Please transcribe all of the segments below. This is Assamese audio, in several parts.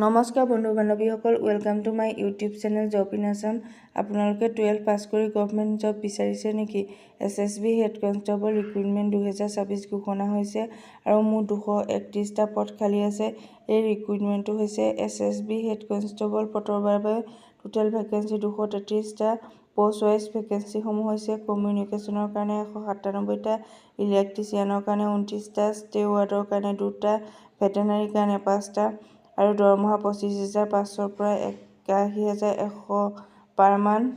নমস্কাৰ বন্ধু বান্ধৱীসকল, welcome to my YouTube channel job in Assam. আপোনালোকে 12 পাছ কৰি গভৰ্ণমেণ্ট জব বিচাৰিছে নেকি? SSB হেড কনষ্টেবল ৰিক্ৰুইটমেণ্ট 2026 ঘোষণা হৈছে আৰু মুঠ 231টা পদ খালী আছে। এই ৰিক্ৰুইটমেণ্টটো হৈছে SSB হেড কনষ্টেবল পদৰ বাবে টোটেল ভেকেঞ্চি 233টা। পোষ্ট ৱাইজ ভেকেঞ্চিসমূহ হৈছে কমিউনিকেশ্যনৰ কাৰণে 197টা, ইলেক্ট্ৰিচিয়ানৰ কাৰণে 29টা, ষ্টেৱাৰ্ডৰ কাৰণে 2টা, ভেটেনাৰীৰ কাৰণে 5টা আৰু দৰমহা 25,500 পৰা 81,100 পাৰ মান্থ।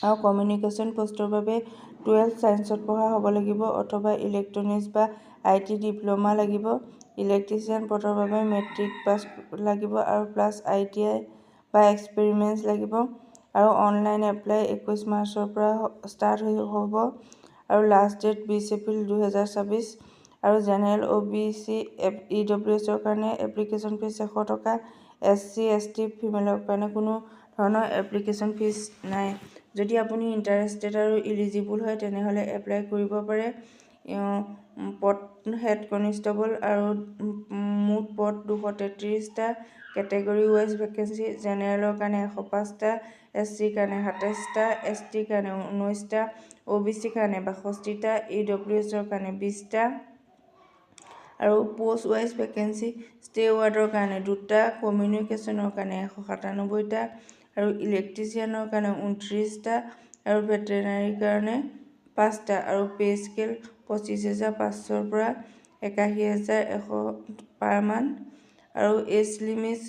আৰু কমিউনিকেশ্যন পোষ্টৰ বাবে 12 ছায়েন্সত পঢ়া হ'ব লাগিব অথবা ইলেক্ট্ৰনিক্স বা IT ডিপ্ল'মা লাগিব। ইলেক্ট্ৰিচিয়ান পদৰ বাবে মেট্ৰিক পাছ লাগিব আৰু প্লাছ ITI বা এক্সপেৰিমেণ্টছ লাগিব। আৰু অনলাইন এপ্লাই 21 মাৰ্চৰ পৰা ষ্টাৰ্ট হ'ব আৰু লাষ্ট ডেট 20 এপ্ৰিল 2026। আৰু জেনেৰেল OBC EWSৰ কাৰণে এপ্লিকেশ্যন ফিজ 100 টকা। SC ST ফিমেলৰ কাৰণে কোনো ধৰণৰ এপ্লিকেশ্যন ফিজ নাই। যদি আপুনি ইণ্টাৰেষ্টেড আৰু ইলিজিবল হয় তেনেহ'লে এপ্লাই কৰিব পাৰে। পদ হেড কনষ্টেবল আৰু মুঠ পদ 233টা। কেটেগৰী ৱাইজ ভেকেঞ্চি জেনেৰেলৰ কাৰণে 105টা, SCৰ কাৰণে 27টা, STৰ কাৰণে 19টা, OBCৰ কাৰণে 62টা, EWSৰ কাৰণে 20টা। আৰু পোষ্ট ৱাইজ ভেকেঞ্চি ষ্টেৱাৰ্ডৰ কাৰণে 2টা, কমিউনিকেশ্যনৰ কাৰণে 197টা আৰু ইলেক্ট্ৰিচিয়ানৰ কাৰণে 29টা আৰু ভেটেনাৰীৰ কাৰণে 5টা। আৰু পে স্কেল 25,500 পৰা 81,100 পাৰ মান্থ। আৰু এজ লিমিট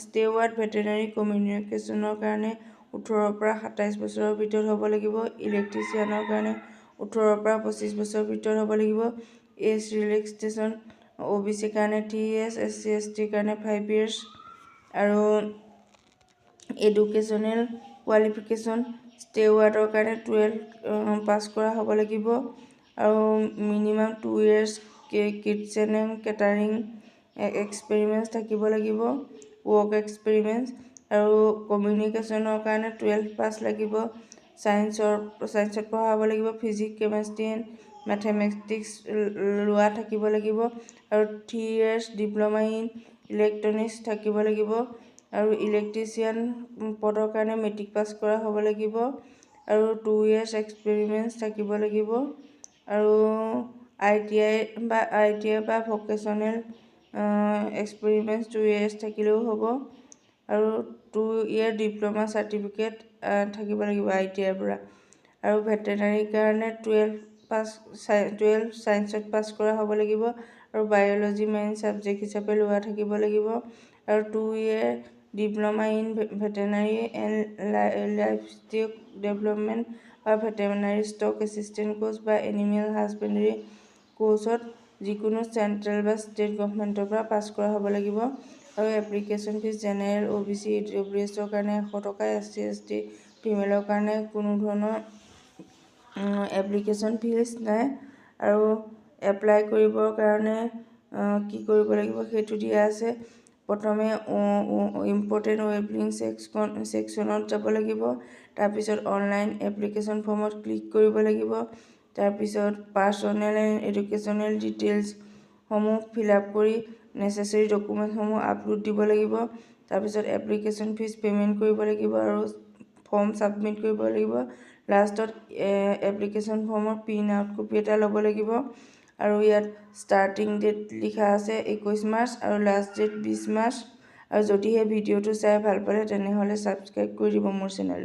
ষ্টেৱাৰ্ড, ভেটেনাৰী, কমিউনিকেশ্যনৰ কাৰণে 18 পৰা 27 বছৰৰ ভিতৰত হ'ব লাগিব। ইলেক্ট্ৰিচিয়ানৰ কাৰণে 18 পৰা 25 বছৰৰ ভিতৰত হ'ব লাগিব। এজ ৰিলেক্সেশ্যন OBCৰ কাৰণে 3 years, SC STৰ কাৰণে 5 years। আৰু এডুকেশ্যনেল কোৱালিফিকেশ্যন ষ্টেৱাৰ্ডৰ কাৰণে 12 পাছ কৰা হ'ব লাগিব আৰু minimum 2 years kitchen and catering experiments থাকিব লাগিব, ৱৰ্ক এক্সপেৰিমেণ্টছ। আৰু কমিউনিকেশ্যনৰ কাৰণে 12 পাছ লাগিব। ছায়েন্সত পঢ়া হ'ব লাগিব, ফিজিক্স, কেমেষ্ট্ৰি এণ্ড মেথমেটিক্স লোৱা থাকিব লাগিব আৰু 3 years ডিপ্ল'মা ইন ইলেক্ট্ৰনিক্স থাকিব লাগিব। আৰু ইলেক্ট্ৰিচিয়ান পদৰ কাৰণে মেট্ৰিক পাছ কৰা হ'ব লাগিব আৰু 2 years এক্সপেৰিমেণ্টছ থাকিব লাগিব। আৰু ITI বা ভকেশ্যনেল এক্সপেৰিমেণ্টছ 2 years থাকিলেও হ'ব আৰু 2 year ডিপ্ল'মা চাৰ্টিফিকেট থাকিব লাগিব ITIৰ পৰা। আৰু ভেটেনাৰীৰ কাৰণে 12 ছায়েন্সত পাছ কৰা হ'ব লাগিব আৰু বায়'লজি মেইন ছাবজেক্ট হিচাপে লোৱা থাকিব লাগিব আৰু 2 year diploma in veterinary and livestock development বা ভেটেনাৰী ষ্টক এছিষ্টেণ্ট কোৰ্ছ বা এনিমেল হাজবেণ্ডেৰী কোৰ্ছত যিকোনো চেণ্ট্ৰেল বা ষ্টেট গভৰ্ণমেণ্টৰ পৰা পাছ কৰা হ'ব লাগিব। আৰু এপ্লিকেশ্যন ফিজ জেনেৰেল OBC EWSৰ কাৰণে 100 টকা, SC ST ফিমেলৰ কাৰণে কোনো ধৰণৰ এপ্লিকেশ্যন ফিজ নাই। আৰু এপ্লাই কৰিবৰ কাৰণে কি কৰিব লাগিব সেইটো দিয়া আছে। প্ৰথমে ইম্পৰ্টেণ্ট ৱেব লিংক ছেকশ্যনত যাব লাগিব। তাৰপিছত অনলাইন এপ্লিকেশ্যন ফৰ্মত ক্লিক কৰিব লাগিব। তাৰপিছত পাৰ্চনেল এণ্ড এডুকেশ্যনেল ডিটেইলছসমূহ ফিল আপ কৰি নেচেচেৰী ডকুমেণ্টসমূহ আপলোড দিব লাগিব। তাৰপিছত এপ্লিকেশ্যন ফিজ পে'মেণ্ট কৰিব লাগিব আৰু ফৰ্ম ছাবমিট কৰিব লাগিব। লাষ্টত এপ্লিকেশ্যন ফৰ্মৰ প্ৰিণ্ট আউট কপি এটা ল'ব লাগিব। আৰু ইয়াত ষ্টাৰ্টিং ডেট লিখা আছে 21 মাৰ্চ আৰু লাষ্ট ডেট 20 মাৰ্চ। আৰু যদিহে ভিডিঅ'টো চাই ভাল পালে তেনেহ'লে ছাবস্ক্ৰাইব কৰি দিব মোৰ চেনেলটো।